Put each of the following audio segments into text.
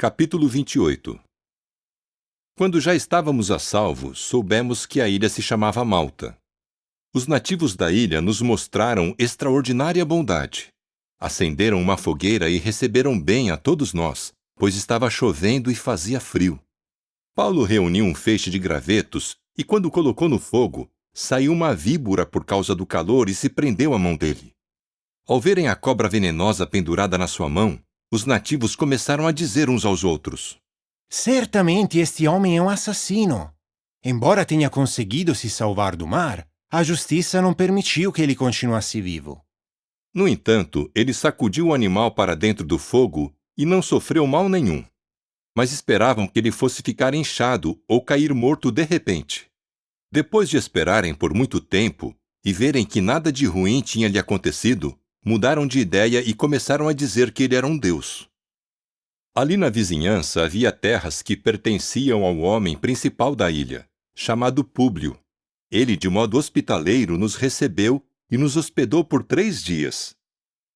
Capítulo 28. Quando já estávamos a salvo, soubemos que a ilha se chamava Malta. Os nativos da ilha nos mostraram extraordinária bondade. Acenderam uma fogueira e receberam bem a todos nós, pois estava chovendo e fazia frio. Paulo reuniu um feixe de gravetos e, quando colocou no fogo, saiu uma víbora por causa do calor e se prendeu à mão dele. Ao verem a cobra venenosa pendurada na sua mão, os nativos começaram a dizer uns aos outros: Certamente este homem é um assassino. Embora tenha conseguido se salvar do mar, a justiça não permitiu que ele continuasse vivo. No entanto, ele sacudiu o animal para dentro do fogo e não sofreu mal nenhum. Mas esperavam que ele fosse ficar inchado ou cair morto de repente. Depois de esperarem por muito tempo e verem que nada de ruim tinha lhe acontecido, mudaram de ideia e começaram a dizer que ele era um deus. Ali na vizinhança havia terras que pertenciam ao homem principal da ilha, chamado Públio. Ele, de modo hospitaleiro, nos recebeu e nos hospedou por 3 dias.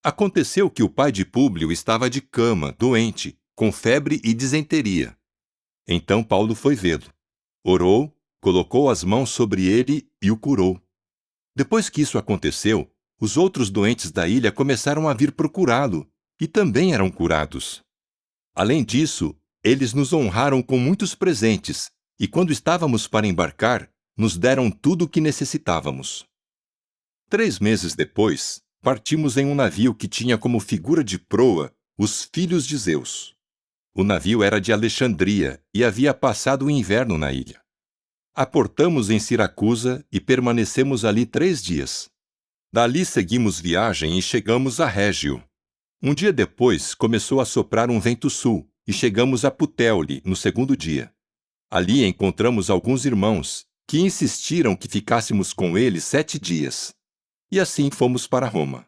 Aconteceu que o pai de Públio estava de cama, doente, com febre e disenteria. Então Paulo foi vê-lo. Orou, colocou as mãos sobre ele e o curou. Depois que isso aconteceu, os outros doentes da ilha começaram a vir procurá-lo e também eram curados. Além disso, eles nos honraram com muitos presentes e, quando estávamos para embarcar, nos deram tudo o que necessitávamos. 3 meses depois, partimos em um navio que tinha como figura de proa os filhos de Zeus. O navio era de Alexandria e havia passado o inverno na ilha. Aportamos em Siracusa e permanecemos ali 3 dias. Dali seguimos viagem e chegamos a Régio. Um dia depois começou a soprar um vento sul e chegamos a Putéoli no 2º dia. Ali encontramos alguns irmãos que insistiram que ficássemos com eles 7 dias. E assim fomos para Roma.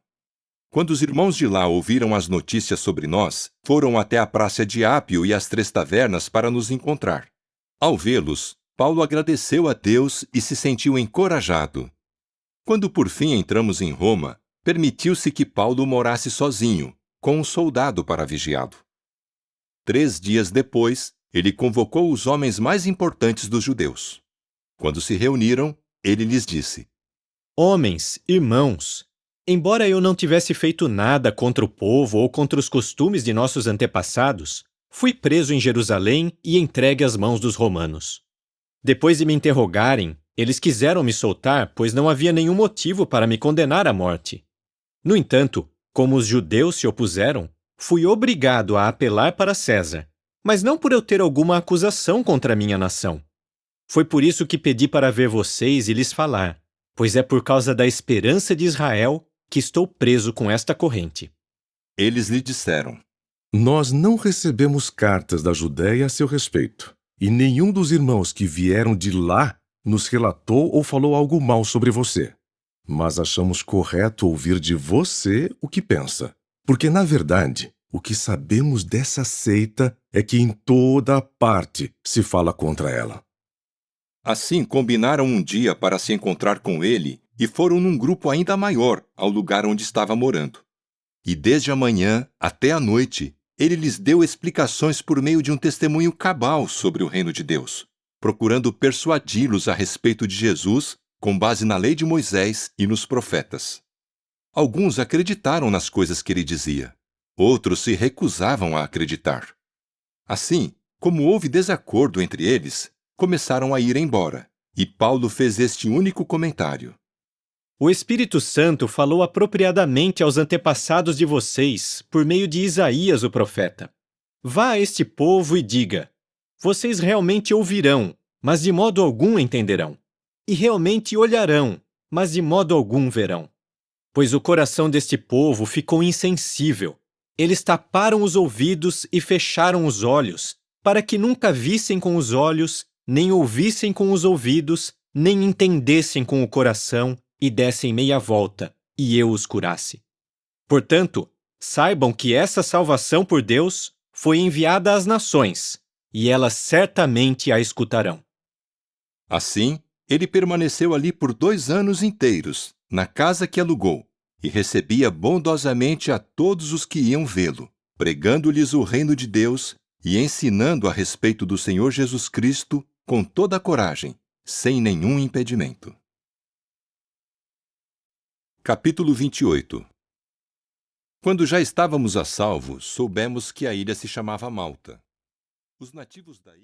Quando os irmãos de lá ouviram as notícias sobre nós, foram até a Praça de Ápio e as 3 tavernas para nos encontrar. Ao vê-los, Paulo agradeceu a Deus e se sentiu encorajado. Quando por fim entramos em Roma, permitiu-se que Paulo morasse sozinho, com um soldado para vigiá-lo. 3 dias depois, ele convocou os homens mais importantes dos judeus. Quando se reuniram, ele lhes disse: Homens, irmãos, embora eu não tivesse feito nada contra o povo ou contra os costumes de nossos antepassados, fui preso em Jerusalém e entregue às mãos dos romanos. Depois de me interrogarem, eles quiseram me soltar, pois não havia nenhum motivo para me condenar à morte. No entanto, como os judeus se opuseram, fui obrigado a apelar para César, mas não por eu ter alguma acusação contra a minha nação. Foi por isso que pedi para ver vocês e lhes falar, pois é por causa da esperança de Israel que estou preso com esta corrente. Eles lhe disseram: Nós não recebemos cartas da Judéia a seu respeito, e nenhum dos irmãos que vieram de lá nos relatou ou falou algo mal sobre você. Mas achamos correto ouvir de você o que pensa, porque, na verdade, o que sabemos dessa seita é que em toda parte se fala contra ela. Assim combinaram um dia para se encontrar com ele e foram num grupo ainda maior ao lugar onde estava morando. E desde a manhã até a noite, ele lhes deu explicações por meio de um testemunho cabal sobre o reino de Deus, procurando persuadi-los a respeito de Jesus com base na lei de Moisés e nos profetas. Alguns acreditaram nas coisas que ele dizia, outros se recusavam a acreditar. Assim, como houve desacordo entre eles, começaram a ir embora, e Paulo fez este único comentário: O Espírito Santo falou apropriadamente aos antepassados de vocês, por meio de Isaías o profeta. Vá a este povo e diga: vocês realmente ouvirão, mas de modo algum entenderão. E realmente olharão, mas de modo algum verão. Pois o coração deste povo ficou insensível. Eles taparam os ouvidos e fecharam os olhos, para que nunca vissem com os olhos, nem ouvissem com os ouvidos, nem entendessem com o coração, e dessem meia volta, e eu os curasse. Portanto, saibam que essa salvação por Deus foi enviada às nações, e elas certamente a escutarão. Assim, ele permaneceu ali por 2 anos inteiros, na casa que alugou, e recebia bondosamente a todos os que iam vê-lo, pregando-lhes o reino de Deus e ensinando a respeito do Senhor Jesus Cristo com toda a coragem, sem nenhum impedimento. Capítulo 28. Quando já estávamos a salvo, soubemos que a ilha se chamava Malta. Os nativos da ilha